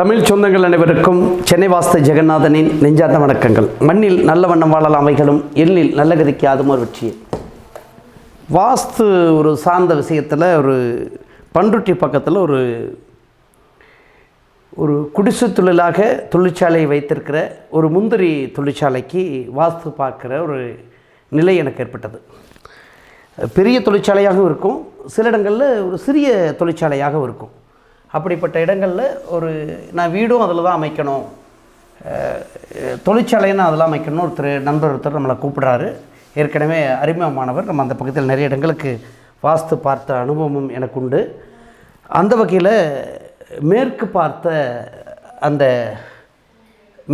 தமிழ் சொந்தங்கள் அனைவருக்கும் சென்னை வாஸ்து ஜெகநாதனின் நெஞ்சார்ந்த வணக்கங்கள். மண்ணில் நல்ல வண்ணம் வாழலாம் அவைகளும் எண்ணில் நல்ல கதிக்கு அதுமோர் வெற்றி. வாஸ்து ஒரு சார்ந்த விஷயத்தில் ஒரு பண்ருட்டி பக்கத்தில் ஒரு குடிசை தொழிலாக தொழிற்சாலையை வைத்திருக்கிற ஒரு முந்திரி தொழிற்சாலைக்கு வாஸ்து பார்க்குற ஒரு நிலை எனக்கு ஏற்பட்டது. பெரிய தொழிற்சாலையாகவும் இருக்கும், சில இடங்களில் ஒரு சிறிய தொழிற்சாலையாகவும் இருக்கும். அப்படிப்பட்ட இடங்களில் நான் வீடும் அதில் தான் அமைக்கணும், தொழிற்சாலைன்னு அதெல்லாம் அமைக்கணும்னு நண்பர் ஒருத்தர் நம்மளை கூப்பிட்றாரு. ஏற்கனவே அறிமுகமானவர். நம்ம அந்த பக்கத்தில் நிறைய இடங்களுக்கு வாஸ்து பார்த்த அனுபவமும் எனக்கு உண்டு. அந்த வகையில் மேற்கு பார்த்த அந்த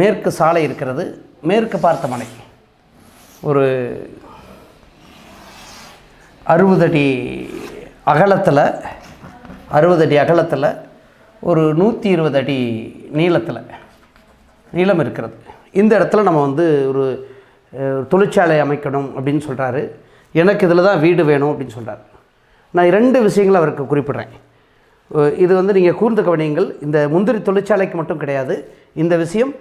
மேற்கு சாலை இருக்கிறது, மேற்கு பார்த்த மனை ஒரு 60 அடி அகலத்தில் ஒரு 120 அடி நீளம் இருக்கிறது. இந்த இடத்துல நம்ம ஒரு தொழிற்சாலை அமைக்கணும் அப்படின்னு சொல்கிறாரு. எனக்கு இதில் தான் வீடு வேணும் அப்படின்னு சொல்கிறார். நான் 2 விஷயங்களை அவருக்கு குறிப்பிட்றேன். இது நீங்கள் கூர்ந்து கவனியுங்கள். இந்த முந்திரி தொழிற்சாலைக்கு மட்டும் கிடையாது, இந்த விஷயம்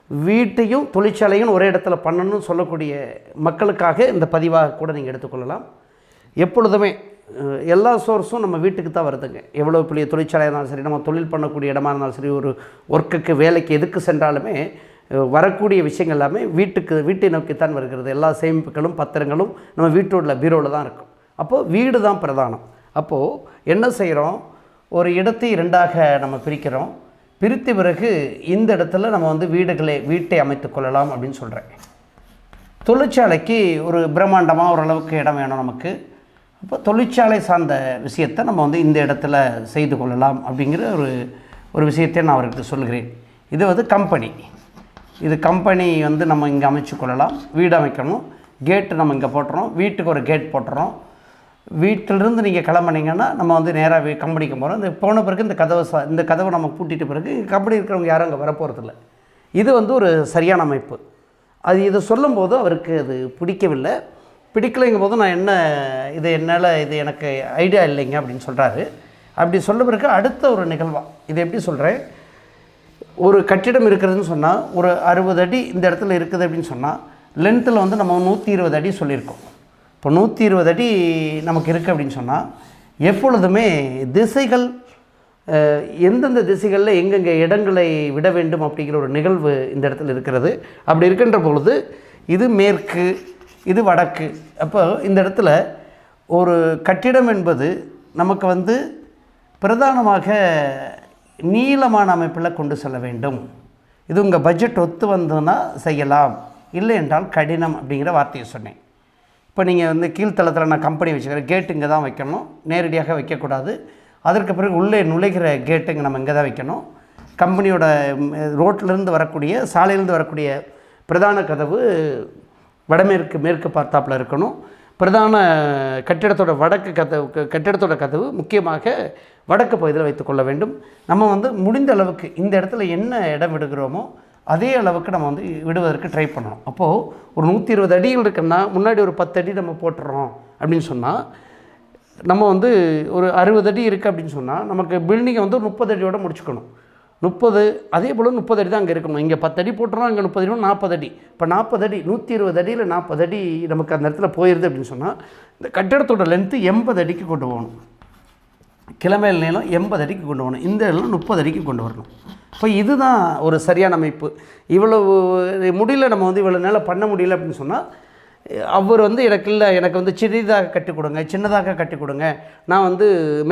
வீட்டையும் தொழிற்சாலையும் ஒரே இடத்துல பண்ணணும்னு சொல்லக்கூடிய மக்களுக்காக இந்த பதிவாக கூட நீங்கள் எடுத்துக்கொள்ளலாம். எப்பொழுதுமே எல்லா சோர்ஸும் நம்ம வீட்டுக்கு தான் வருதுங்க. எவ்வளோ பெரிய தொழிற்சாலையாக இருந்தாலும் சரி, நம்ம தொழில் பண்ணக்கூடிய இடமா இருந்தாலும் சரி, ஒரு ஒர்க்குக்கு வேலைக்கு எதுக்கு சென்றாலுமே வரக்கூடிய விஷயங்கள் எல்லாமே வீட்டை நோக்கித்தான் வருகிறது. எல்லா சேமிப்புகளும் பத்திரங்களும் நம்ம வீட்டோட பீரோவில் தான் இருக்கும். அப்போது வீடு தான் பிரதானம். அப்போது என்ன செய்கிறோம், ஒரு இடத்தை 2ஆக நம்ம பிரிக்கிறோம். பிரித்த பிறகு இந்த இடத்துல நம்ம வீட்டை அமைத்து கொள்ளலாம் அப்படின்னு சொல்கிறேன். தொழிற்சாலைக்கு ஒரு பிரம்மாண்டமாக ஓரளவுக்கு இடம் வேணும் நமக்கு. அப்போ தொழிற்சாலை சார்ந்த விஷயத்தை நம்ம இந்த இடத்துல செய்து கொள்ளலாம் அப்படிங்கிற ஒரு விஷயத்தை நான் அவருக்கு சொல்கிறேன். இது கம்பெனி, இது கம்பெனி நம்ம இங்கே அமைச்சு கொள்ளலாம். வீடு அமைக்கணும், கேட்டு நம்ம இங்கே போட்டுறோம், வீட்டுக்கு ஒரு கேட் போட்டுறோம். வீட்டிலிருந்து நீங்கள் கிளம்புனீங்கன்னா நம்ம நேராக கம்பெனிக்கு போகிறோம். இந்த போன பிறகு இந்த கதவை நம்ம பூட்டிட்ட பிறகு கம்பெனி இருக்கிறவங்க யாரும் அங்கே வரப்போகிறதில்ல. இது ஒரு சரியான அமைப்பு. இதை சொல்லும்போது அவருக்கு அது பிடிக்கலைங்கும் போது நான் இது எனக்கு ஐடியா இல்லைங்க அப்படின்னு சொல்கிறாரு. அப்படி சொல்ல பிறகு அடுத்த ஒரு நிகழ்வாக இது எப்படி சொல்கிறேன், ஒரு கட்டிடம் இருக்கிறதுன்னு சொன்னால் ஒரு 60 அடி இந்த இடத்துல இருக்குது அப்படின்னு சொன்னால் லென்த்தில் நம்ம 120 அடி சொல்லியிருக்கோம். இப்போ 120 அடி நமக்கு இருக்குது அப்படின்னு சொன்னால் எப்பொழுதுமே திசைகள் எந்தெந்த திசைகளில் எங்கெங்கே இடங்களை விட வேண்டும் அப்படிங்கிற ஒரு நிகழ்வு இந்த இடத்துல இருக்கிறது. அப்படி இருக்கின்ற பொழுது இது மேற்கு, இது வடக்கு. அப்போ இந்த இடத்துல ஒரு கட்டிடம் என்பது நமக்கு பிரதானமாக நீளமான அமைப்பில் கொண்டு செல்ல வேண்டும். இது உங்கள் பட்ஜெட் ஒத்து வந்ததுன்னா செய்யலாம், இல்லை என்றால் கடினம் அப்படிங்கிற வார்த்தையை சொன்னேன். இப்போ நீங்கள் கீழ்த்தளத்தில் நான் கம்பெனி வச்சுக்கிறேன், கேட்டு இங்கே தான் வைக்கணும், நேரடியாக வைக்கக்கூடாது. அதற்கு பிறகு உள்ளே நுழைகிற கேட்டுங்க நம்ம இங்கே தான் வைக்கணும். கம்பெனியோட ரோட்டிலேருந்து வரக்கூடிய சாலையிலேருந்து வரக்கூடிய பிரதான கதவு மேற்கு பார்த்தாப்பில் இருக்கணும். பிரதான கட்டிடத்தோட கதவு முக்கியமாக வடக்கு பகுதியில் வைத்துக்கொள்ள வேண்டும். நம்ம முடிந்த அளவுக்கு இந்த இடத்துல என்ன இடம் விடுகிறோமோ அதே அளவுக்கு நம்ம விடுவதற்கு ட்ரை பண்ணணும். அப்போது ஒரு 120 அடிகள் இருக்குன்னா முன்னாடி ஒரு 10 அடி நம்ம போட்டுறோம் அப்படின்னு சொன்னால் நம்ம ஒரு 60 அடி இருக்குது அப்படின்னு சொன்னால் நமக்கு பில்டிங்கை 30 அடியோடு முடிச்சுக்கணும். 30 அதே போல் 30 அடி தான் அங்கே இருக்கணும். இங்கே 10 அடி போட்டுறோம், இங்கே 30 அடி 40 அடி. இப்போ 40 அடி 120 அடியில் 40 அடி நமக்கு அந்த இடத்துல போயிடுது அப்படின்னு சொன்னால் இந்த கட்டிடத்தோட லென்த்து 80 அடிக்கு கொண்டு போகணும். கிழமையில் நீளம் 80 அடிக்கு கொண்டு போகணும். இந்த இடத்துல 30 அடிக்கு கொண்டு வரணும். இப்போ இதுதான் ஒரு சரியான அமைப்பு. இவ்வளவு முடியல, நம்ம இவ்வளோ நேரம் பண்ண முடியல அப்படின்னு சொன்னால் அவர் எனக்கு சிறிதாக கட்டி கொடுங்க, சின்னதாக கட்டி கொடுங்க, நான்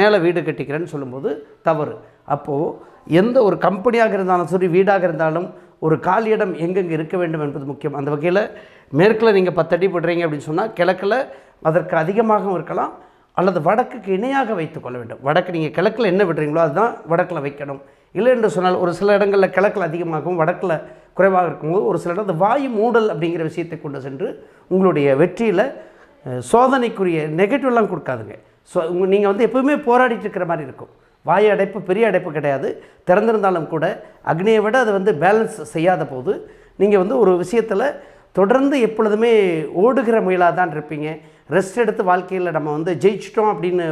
மேலே வீடு கட்டிக்கிறேன்னு சொல்லும்போது தவறு. அப்போது எந்த ஒரு கம்பெனியாக இருந்தாலும் சரி, வீடாக இருந்தாலும் ஒரு காலி இடம் எங்கெங்கே இருக்க வேண்டும் என்பது முக்கியம். அந்த வகையில் மேற்கில் நீங்கள் 10 அடி போடுறீங்க அப்படின்னு சொன்னால் கிழக்கில் அதற்கு அதிகமாகவும் இருக்கலாம், அல்லது வடக்குக்கு இணையாக வைத்துக்கொள்ள வேண்டும். வடக்கு நீங்கள் கிழக்கில் என்ன விடுறீங்களோ அதுதான் வடக்கில் வைக்கணும். இல்லை என்று சொன்னால் ஒரு சில இடங்களில் கிழக்கில் அதிகமாகவும் வடக்கில் குறைவாக இருக்கும்போது ஒரு சில இடத்துல வாயு மூடல் அப்படிங்கிற விஷயத்தை கொண்டு சென்று உங்களுடைய வெற்றியில் சோதனைக்குரிய நெகட்டிவ்லாம் கொடுக்காதுங்க. நீங்கள் எப்போவுமே போராடிட்டு இருக்கிற மாதிரி இருக்கும். வாயு அடைப்பு பெரிய அடைப்பு கிடையாது, திறந்திருந்தாலும் கூட அக்னியை விட அது பேலன்ஸ் செய்யாத போது நீங்கள் ஒரு விஷயத்தில் தொடர்ந்து எப்பொழுதுமே ஓடுகிற முயலாக தான் இருப்பீங்க. ரெஸ்ட் எடுத்து வாழ்க்கையில் நம்ம ஜெயிச்சிட்டோம் அப்படின்னு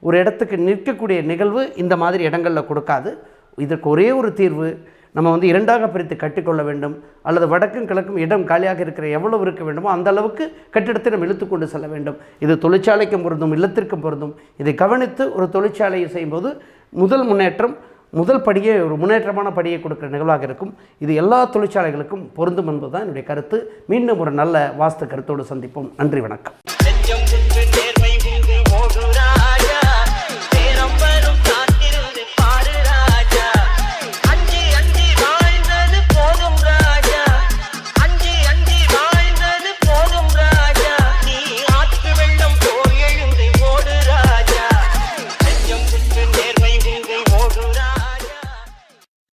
ஒரு இடத்துக்கு நிற்கக்கூடிய நிகழ்வு இந்த மாதிரி இடங்களில் கொடுக்காது. இதற்கு ஒரே ஒரு தீர்வு, நம்ம வந்து இரண்டாக பிரித்து கட்டிக்கொள்ள வேண்டும், அல்லது வடக்கும் கிழக்கும் இடம் காலியாக இருக்கிற எவ்வளவு இருக்க வேண்டுமோ அந்த அளவுக்கு கட்டிடத்தை நம்ம இழுத்துக்கொண்டு செல்ல வேண்டும். இது தொழிற்சாலைக்கும் பொருந்தும், இல்லத்திற்கும் பொருந்தும். இதை கவனித்து ஒரு தொழிற்சாலையை செய்யும்போது முதல் முன்னேற்றம், முதல் படியே ஒரு முன்னேற்றமான படியை கொடுக்குற நிகழ்வாக இருக்கும். இது எல்லா தொழிற்சாலைகளுக்கும் பொருந்தும் என்பதுதான் என்னுடைய கருத்து. மீண்டும் ஒரு நல்ல வாஸ்து கருத்தோடு சந்திப்போம். நன்றி, வணக்கம்.